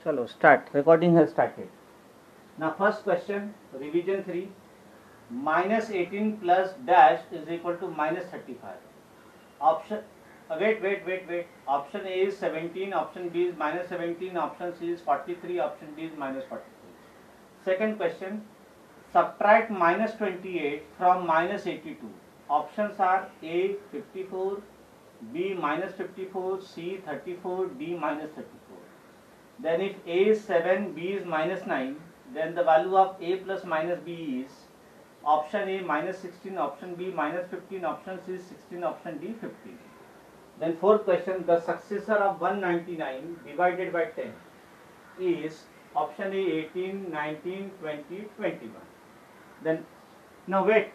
Chalo, start. Recording has started. Now, first question, revision 3. Minus 18 plus dash is equal to minus 35. Option, wait. Option A is 17, option B is minus 17, option C is 43, option D is minus 43. Second question, subtract minus 28 from minus 82. Options are A 54, B minus 54, C 34, D minus 34. Then if A is 7, B is minus 9, then the value of A plus minus B is option A minus 16, option B minus 15, option C 16, option D 15. Then fourth question, the successor of 199 divided by 10 is option A 18, 19, 20, 21. Then, no wait,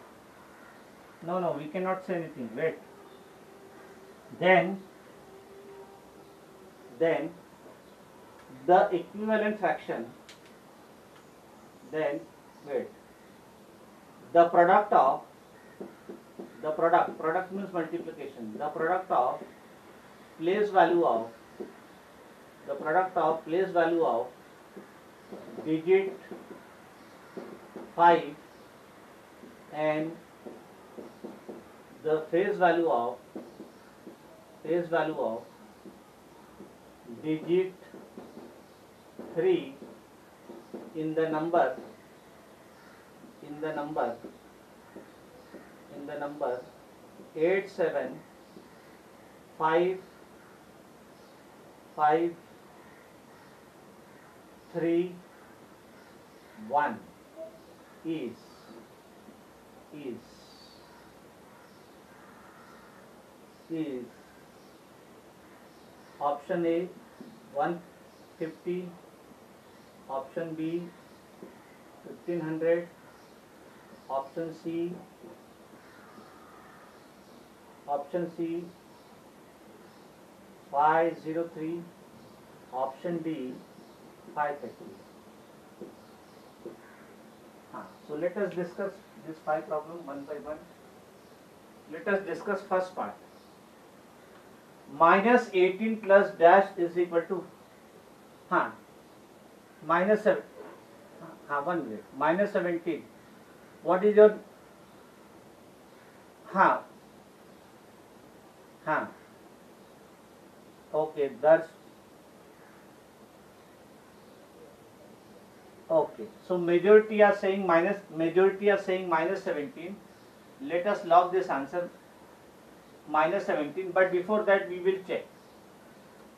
no, we cannot say anything, wait. Then the equivalent fraction, then wait, the product of, product means multiplication, the product of place value of, digit 5 and the face value of digit 3 in the number 87531 is option A 150, option B 1500, option C 503, option D 530. So let us discuss this 5 problem one by one. Let us discuss first part. Minus 18 plus dash is equal to minus 7. One minute. Minus 17. What is your okay, that's okay. So majority are saying minus 17. Let us log this answer minus 17, but before that we will check.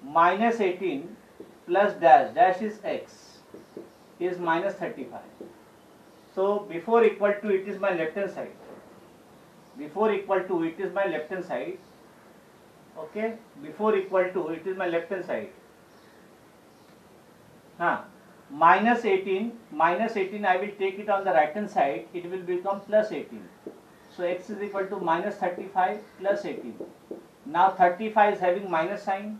Minus 18 plus dash is x, is minus 35. So before equal to it is my left hand side. Okay, before equal to it is my left hand side. Minus 18 I will take it on the right hand side, it will become plus 18. So x is equal to minus 35 plus 18. Now 35 is having minus sign,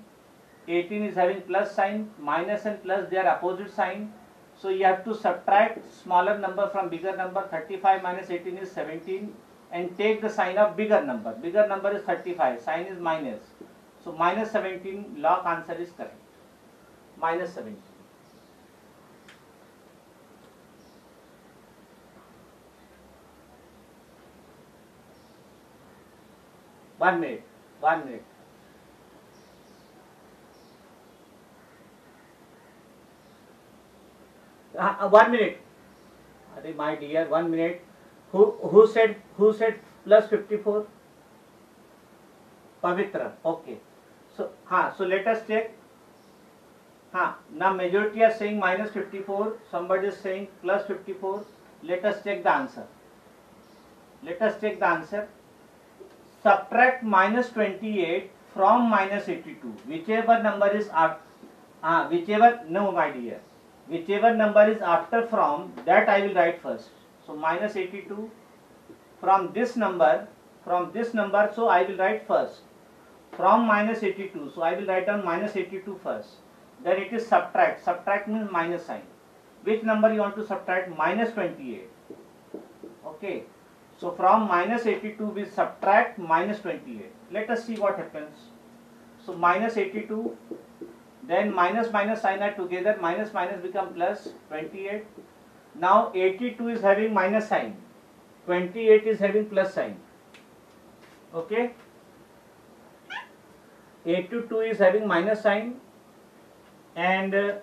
18 is having plus sign. Minus and plus, they are opposite sign. So you have to subtract smaller number from bigger number. 35 minus 18 is 17, and take the sign of bigger number. Bigger number is 35, sign is minus. So minus 17, log answer is correct. Minus 17. One minute. 1 minute. My dear, 1 minute. Who said plus 54? Pavitra. Okay. So let us check. Now majority are saying minus 54. Somebody is saying plus 54. Let us check the answer. Subtract minus 28 from minus 82. Whichever number is whichever number is after from, that I will write first. So minus 82 from this number, so I will write first. From minus 82, so I will write down minus 82 first. Then it is subtract. Subtract means minus sign. Which number you want to subtract? Minus 28. Okay. So from minus 82 we subtract minus 28. Let us see what happens. So minus 82 Then minus minus sign are together, minus minus become plus 28. Now 82 is having minus sign, 28 is having plus sign. Okay, 82 is having minus sign and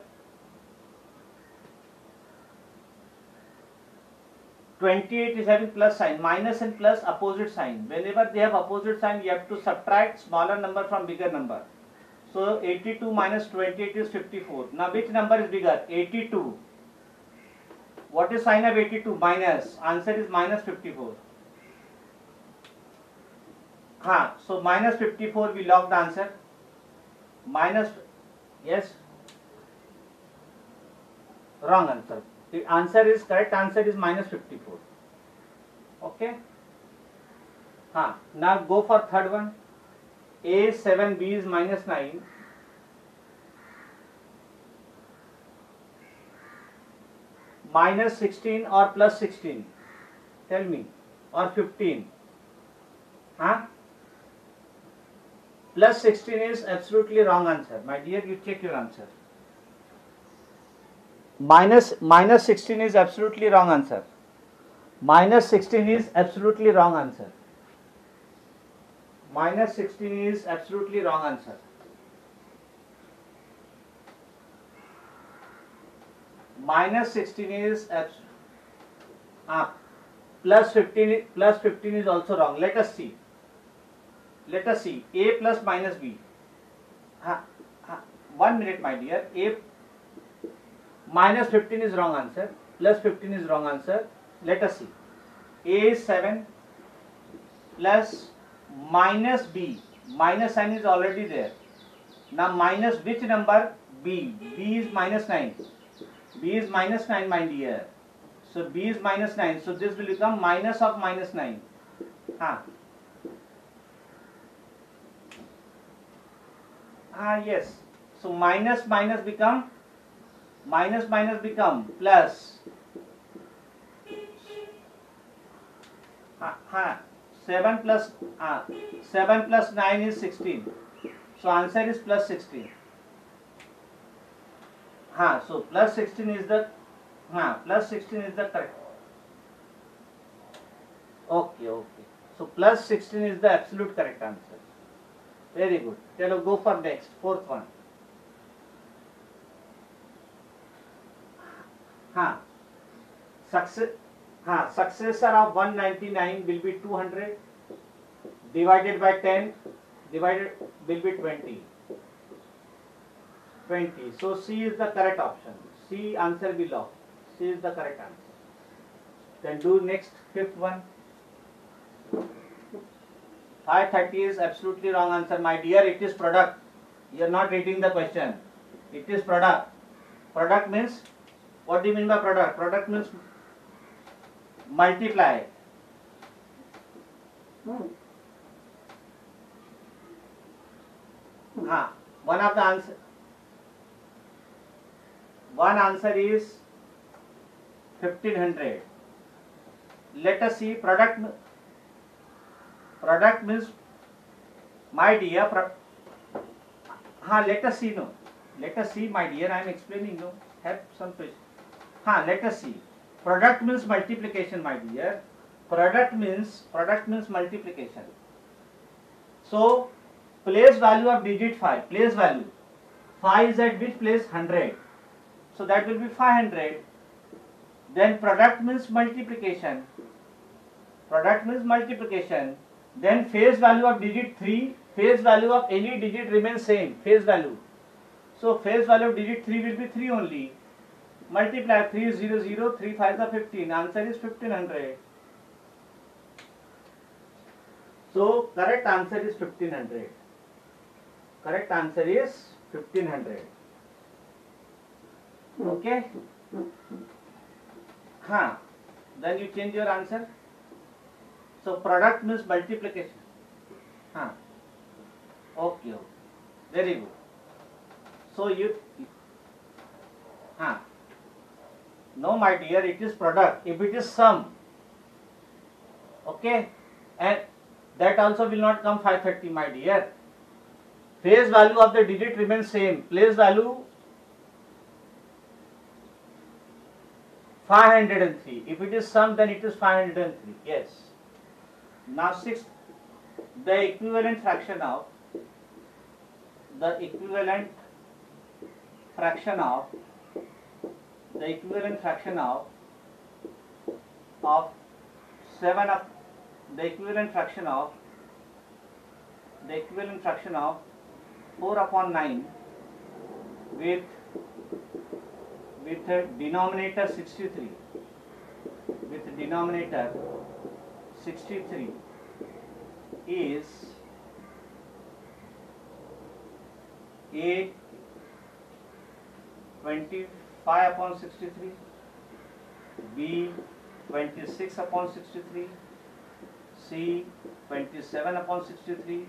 28 is having plus sign. Minus and plus opposite sign. Whenever they have opposite sign, you have to subtract smaller number from bigger number. So 82 minus 28 is 54. Now which number is bigger? 82. What is sign of 82? Minus. Answer is minus 54. So minus 54, we log the answer. Minus, yes. Wrong answer. The answer is, correct answer is minus 54. Okay. Now go for third one. A 7, B is minus 9. Minus 16 or plus 16? Tell me. Or 15? Plus 16 is absolutely wrong answer. My dear, you check your answer. Minus 16 is absolutely wrong answer. Minus 16 is absolutely wrong answer. Minus 16 is absolutely wrong answer. Minus 16 is plus 15 is also wrong. Let us see. Let us see. A plus minus B. 1 minute, my dear. A minus 15 is wrong answer. Plus 15 is wrong answer. Let us see. A is 7 plus minus B. Minus sign is already there. Now minus which number? B. B is minus 9. B is minus 9, my dear. So B is minus 9. So this will become minus of minus 9. Yes. So minus become plus. 7 plus 9 is 16. So answer is plus 16. So plus 16 is the correct. Okay. So plus 16 is the absolute correct answer. Very good. Chalo, go for next, fourth one. Successor of 199 will be 200 divided by 10 will be 20. So C is the correct option. C answer below. C is the correct answer. Then do next, fifth one. 530 is absolutely wrong answer. My dear, it is product. You are not reading the question. It is product. Product means, what do you mean by product? Product means multiply. One of the answer. One answer is 1500. Let us see. Product means, my dear. Let us see. No. Let us see, my dear. I am explaining. No. Have some question. Let us see. Product means multiplication, my dear. Product means multiplication. So place value of digit 5. Place value. 5 is at which place? 100. So that will be 500. Then product means multiplication. Then face value of digit 3. Face value of any digit remains same. Face value. So face value of digit 3 will be 3 only. Multiply 3 is 0, 0, 3 5 is 15. Answer is 1500. So correct answer is 1500. Correct answer is 1500. Okay. Then you change your answer. So product means multiplication. Okay. Very good. So you. No, my dear, it is product. If it is sum, okay, and that also will not come 530, my dear. Place value of the digit remains same. Place value 503. If it is sum, then it is 503. Yes. Now sixth, the equivalent fraction of the equivalent fraction of the equivalent fraction of 7 of the equivalent fraction of 4 upon 9 with a denominator 63, with denominator 63 is A 25 upon 63, B 26 upon 63, C 27 upon 63,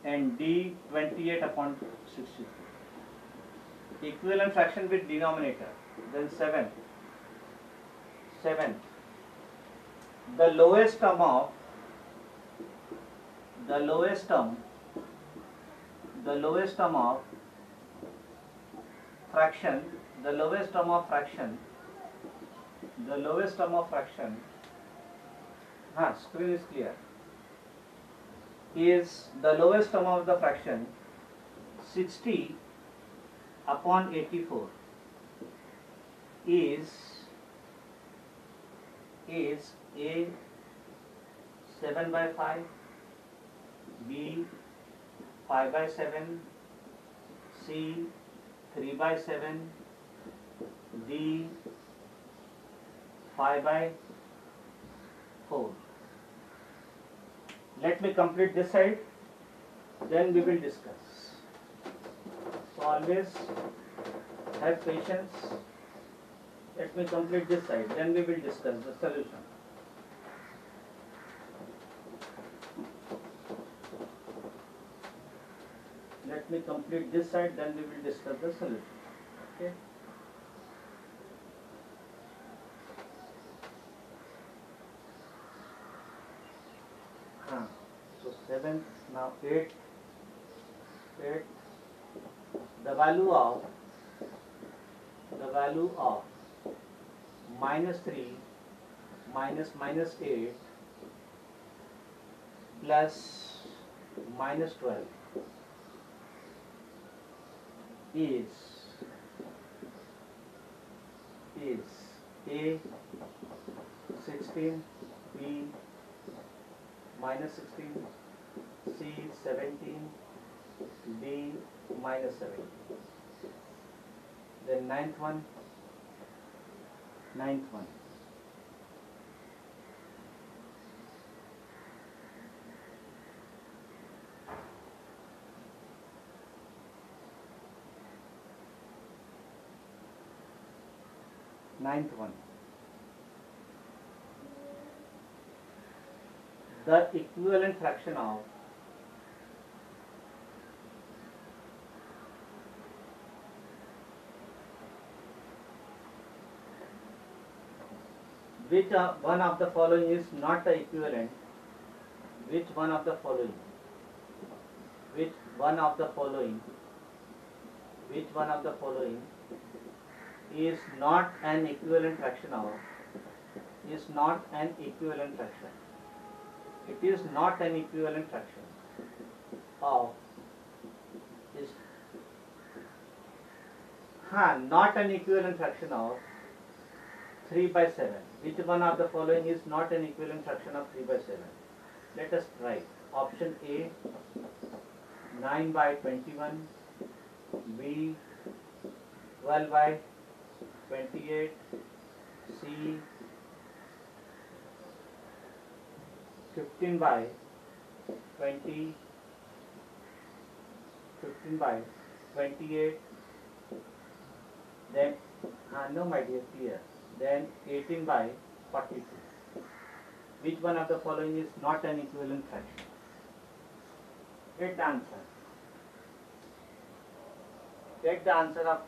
and D 28 upon 63. Equivalent fraction with denominator. Then 7. The lowest term of fraction. Screen is clear. Is the lowest term of the fraction 60 upon 84 is A 7 by 5, B 5 by 7, C 3 by 7, D 5 by 4. Let me complete this side, then we will discuss. So always have patience. Let me complete this side, then we will discuss the solution. Let me complete this side, then we will discuss the solution. Okay. So 7, now 8. The value of minus 3 minus 8 plus minus 12 is A 16, B minus 16, C 17, D minus 17. Then ninth one. Ninth one. The equivalent fraction of which one of the following is not the equivalent? Which one of the following is not an equivalent fraction of? It is not an equivalent fraction of not an equivalent fraction of 3 by 7. Which one of the following is not an equivalent fraction of 3 by 7? Let us try. Option A 9 by 21, B 12 by 28, C 15 by 28, then no my dear, clear. Then 18 by 42. Which one of the following is not an equivalent fraction? Get the answer. Get the answer of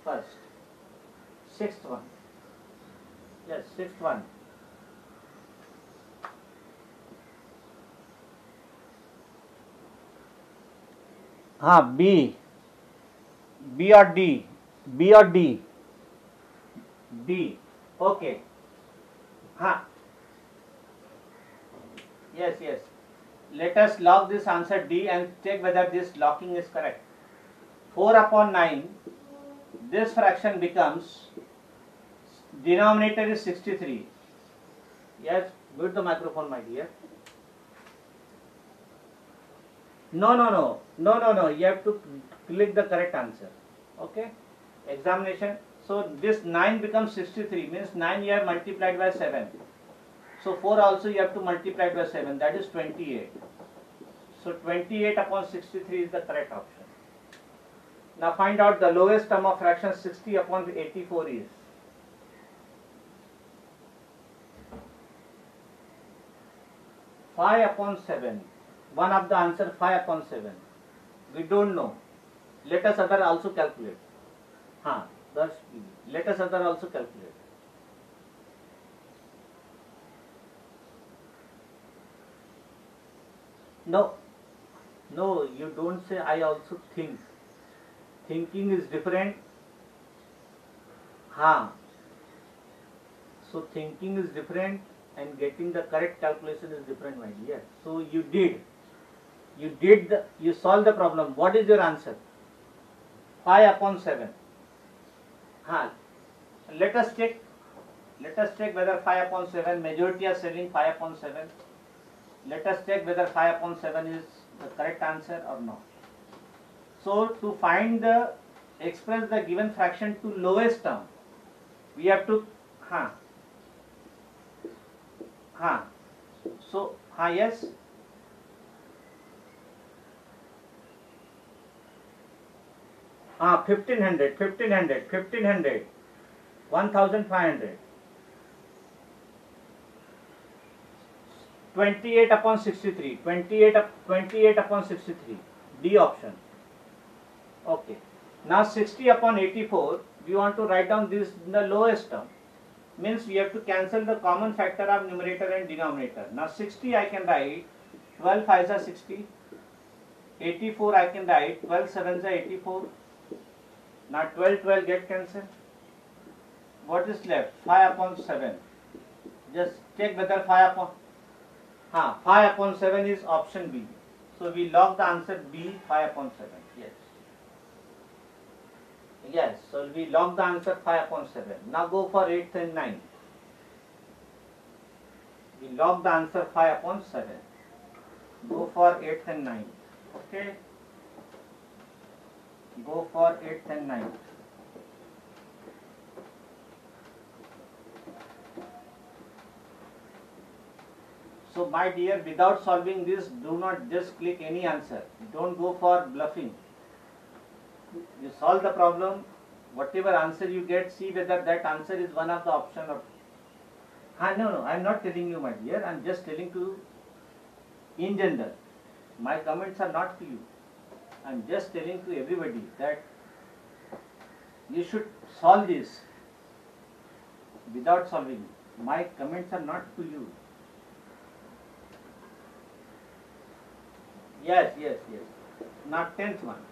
first. Sixth one. Yes, sixth one. हाँ B or D, B or D, D. Okay. हाँ. Yes, yes. Let us log this answer D and check whether this locking is correct. 4 upon 9, this fraction becomes, denominator is 63. Yes, mute the microphone, my dear. No. You have to click the correct answer. Okay. Examination. So this 9 becomes 63, means 9 you have multiplied by 7. So 4 also you have to multiply by 7, that is 28. So 28 upon 63 is the correct option. Now find out the lowest term of fraction 60 upon 84 is. Five upon 7. One of the answer 5 upon 7. We don't know. Let us other also calculate. Let us other also calculate. No, you don't say I also think. Thinking is different. So thinking is different and getting the correct calculation is different, my dear. So you solved the problem. What is your answer? 5 upon 7. Let us check whether 5 upon 7, majority are saying 5 upon 7. Let us check whether 5 upon 7 is the correct answer or not. So to express the given fraction to lowest term, we have to, so, yes. Ah, 1500, 1500. 28 upon 63, 28 upon 63, D option. Okay. Now 60 upon 84, we want to write down this in the lowest term. Means we have to cancel the common factor of numerator and denominator. Now 60 I can write 12 5s are 60. 84 I can write 12 7s are 84. Now 12 get cancelled. What is left? 5 upon 7. Just check whether 5 upon 7 is option B. So we log the answer B, 5 upon 7. Yes, so we log the answer 5 upon 7. Now go for 8th and 9th. We log the answer 5 upon 7. Go for 8th and 9th. Okay. Go for 8th and 9th. So my dear, without solving this, do not just click any answer. Don't go for bluffing. You solve the problem, whatever answer you get, see whether that answer is one of the option or... No, I am not telling you, my dear. I am just telling to in general. My comments are not to you. I am just telling to everybody that you should solve this without solving. My comments are not to you. Yes. Now 10th one.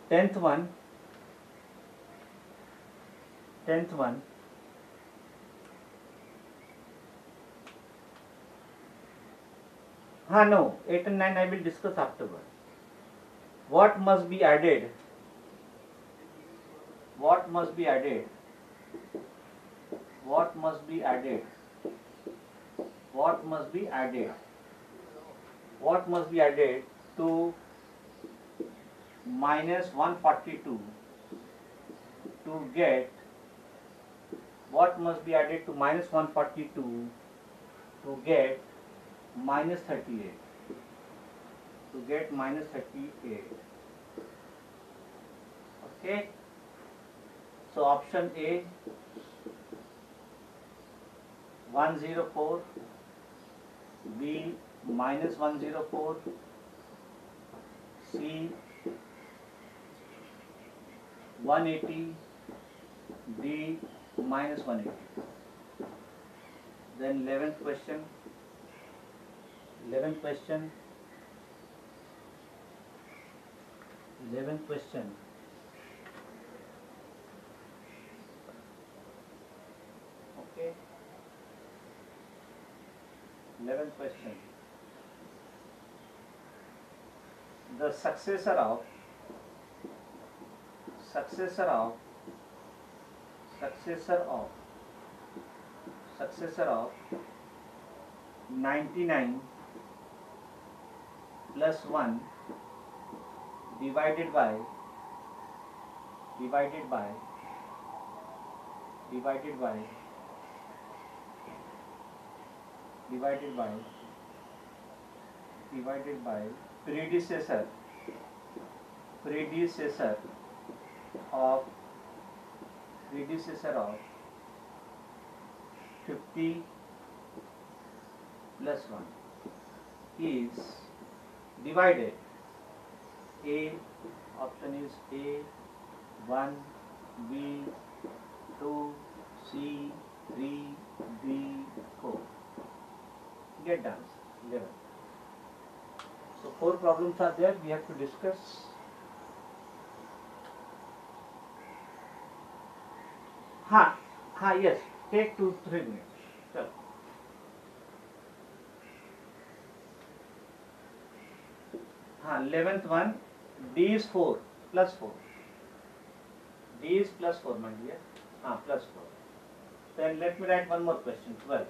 10th one. No, 8 and 9 I will discuss afterward. What must be added? What must be added to minus 142 to get minus 142 to get minus 38. Okay. So option A 104, B minus 104, C 180, D minus 180. Then 11th question. 11th question. Okay. 11th question. The successor of 99 plus 1 divided by divided by divided by divided by divided by predecessor of 50 plus 1 is divided. A option is A, 1, B, 2, C, 3, D, 4. Get the answer. 11. So 4 problems are there, we have to discuss. Yes, take 2-3 minutes. Chalo. 11th one, D is 4 plus 4. D is plus 4, my dear. Plus 4. Then let me write one more question. 12.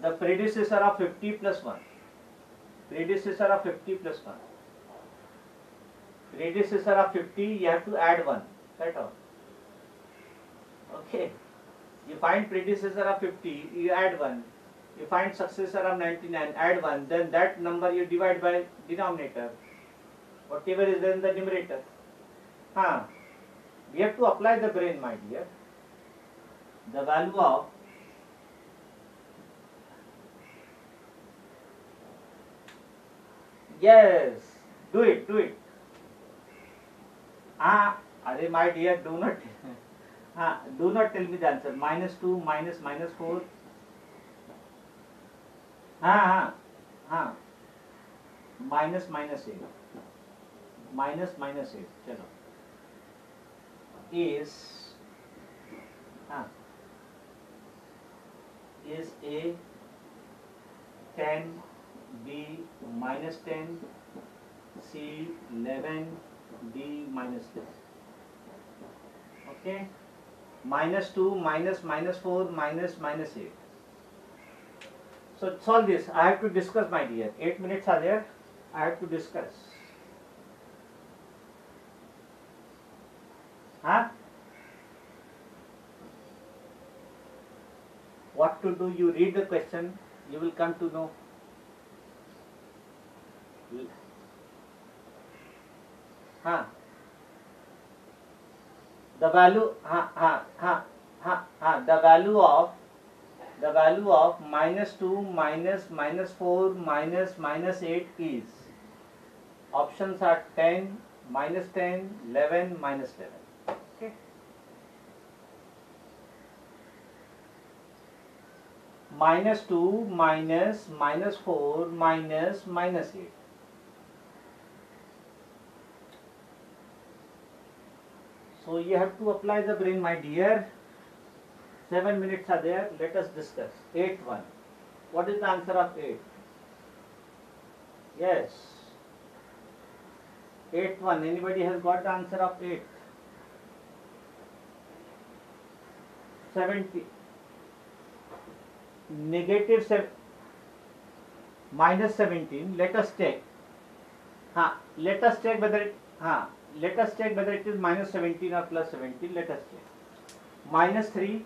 The predecessor of 50 plus 1. Predecessor of 50 plus 1. Predecessor of 50, you have to add 1. Right off. Okay. You find predecessor of 50, you add 1. You find successor of 99, add 1. Then that number you divide by denominator. Whatever is there in the numerator. We have to apply the brain, my dear. The value of yes, do it. Arey, my dear, do not tell me the answer. -2 minus -4. Minus -8. Minus -8. Chalo. Is A 10, B -10, C 11, D -10. Okay. -2 minus -4 minus -8. So solve this. I have to discuss, my dear. 8 minutes are there. I have to discuss. What to do? You read the question. You will come to know. The value the value of -2 minus -4 minus -8 is, options are 10, -10, 11, -11. Okay. -2 minus -4 minus -8. So you have to apply the brain, my dear. 7 minutes are there. Let us discuss. 8th one. What is the answer of 8? Yes. 8th one. Anybody has got the answer of 8? 70. -7 -17. Let us check. Let us check whether it is -17 or +17. Let us check. -3.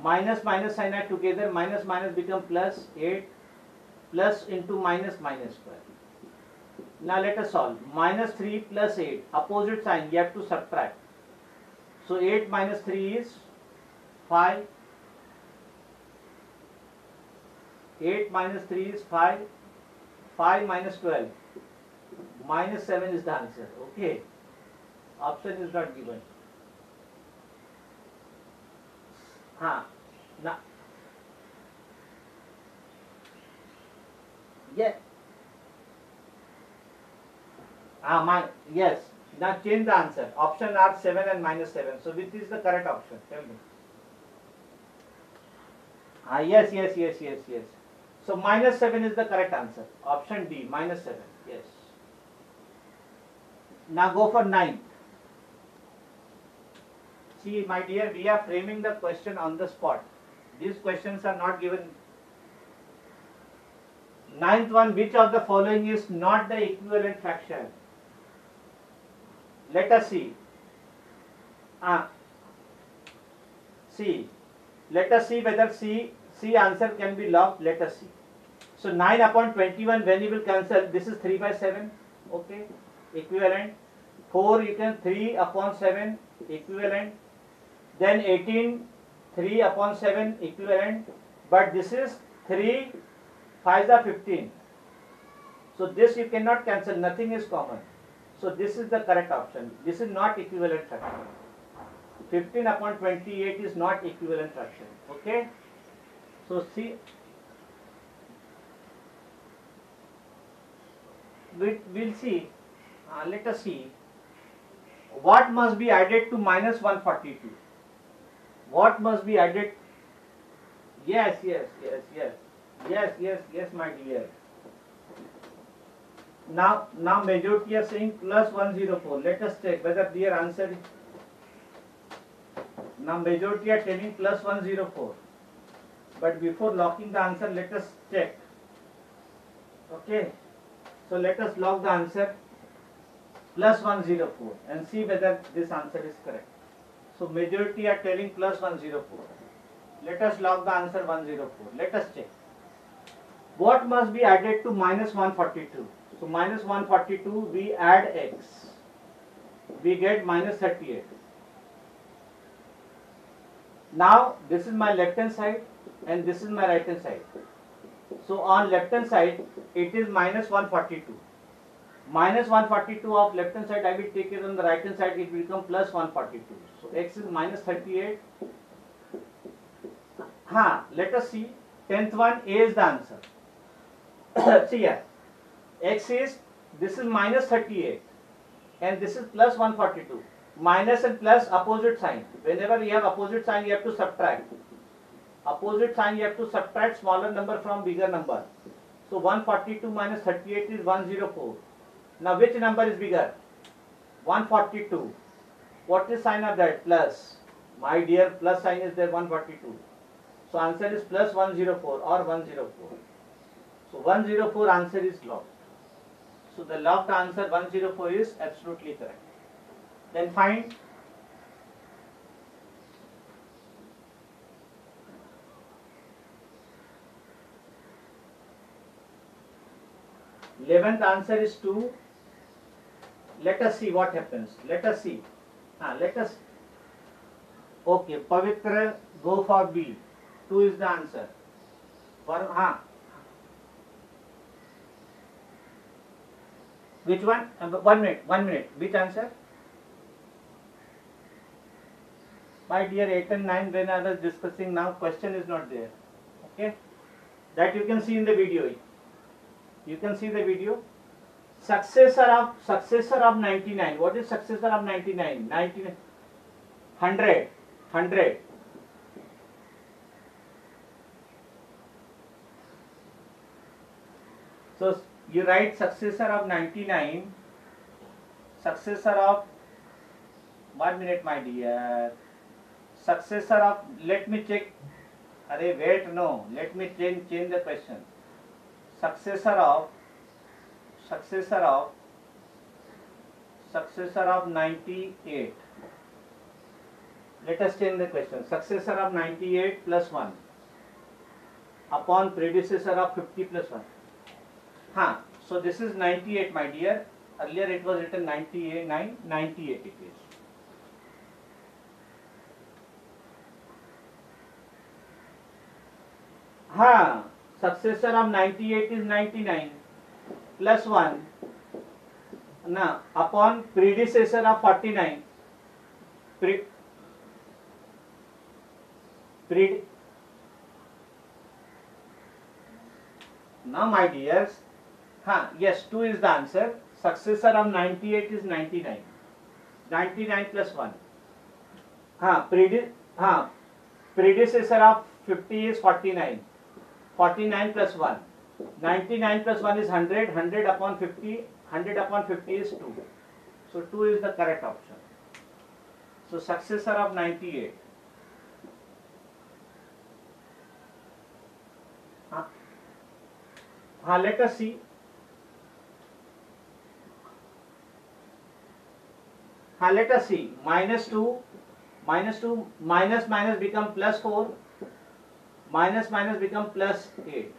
Minus sign are together. Minus become +8. Plus into minus -12. Now let us solve. -3 plus 8. Opposite sign. You have to subtract. So 8 minus 3 is 5. 8 minus 3 is 5. 5 minus 12. -7 is the answer. Okay. Option is not given. Now, Yeah. Yes. Now change the answer. Option are 7 and -7. So which is the correct option? Tell me. Yes, yes, yes, yes, yes. So -7 is the correct answer. Option D, -7. Yes. Now go for 9. See, my dear, we are framing the question on the spot. These questions are not given. Ninth one, which of the following is not the equivalent fraction? Let us see. C. Let us see whether C answer can be logged. Let us see. So 9 upon 21, when you will cancel, this is 3 by 7. Okay, equivalent. 4 you can 3 upon 7 equivalent. Then 18, 3 upon 7 equivalent. But this is 3 5s are 15. So this you cannot cancel. Nothing is common. So this is the correct option. This is not equivalent fraction. 15 upon 28 is not equivalent fraction. Okay. So see, we'll see. Let us see. What must be added to -142? What must be added? Yes, yes, yes, yes, yes, yes, yes, my dear. Now majority are saying +104. Let us check whether their answer is. Now majority are telling +104. But before locking the answer, let us check. Okay. So let us log the answer +104 and see whether this answer is correct. So majority are telling +104. Let us log the answer 104. Let us check. What must be added to -142? So -142 we add x. We get -38. Now this is my left hand side and this is my right hand side. So on left hand side it is -142. -142 of left hand side I will take it on the right hand side, it will become +142. So x is -38. Let us see. 10th one, A is the answer. See here. X is, this is -38 and this is +142. Minus and plus opposite sign. Whenever you have opposite sign, you have to subtract. Opposite sign, you have to subtract smaller number from bigger number. So 142 minus 38 is 104. Now which number is bigger? 142. What is sign of that? Plus. My dear, plus sign is there, 142. So answer is plus 104 or 104. So 104 answer is locked. So the locked answer 104 is absolutely correct. Then find eleventh answer is 2. Let us see what happens. Let us see. Okay, Pavitra, go for B. 2 is the answer. Which one? 1 minute. Which answer? My dear 8 and 9, when I was discussing, now question is not there. Okay? That you can see in the video. You can see the video. Successor of 99. What is successor of 99? 99. 100. So you write successor of 99. Successor of 1 minute, my dear. Successor of, let me check. Wait, no. Let me change the question. Successor of 98. Let us change the question. Successor of 98 plus 1 upon predecessor of 50 plus 1. So this is 98, my dear. Earlier it was written 98 it is. Successor of 98 is 99 plus 1 upon predecessor of 49. Now my dears, Yes, 2 is the answer. Successor of 98 is 99. 99 plus 1. Predecessor of 50 is 49. 49 plus 1. 99 plus 1 is 100. 100 upon 50. 100 upon 50 is 2. So 2 is the correct option. So successor of 98. Let us see. Let us see. Minus 2, minus minus become plus 4, minus minus become plus 8.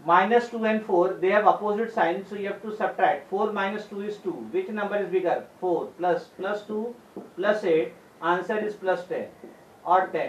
Minus 2 and 4, they have opposite signs, so you have to subtract. 4 minus 2 is 2. Which number is bigger? 4 plus 2 plus 8. Answer is plus 10 or 10.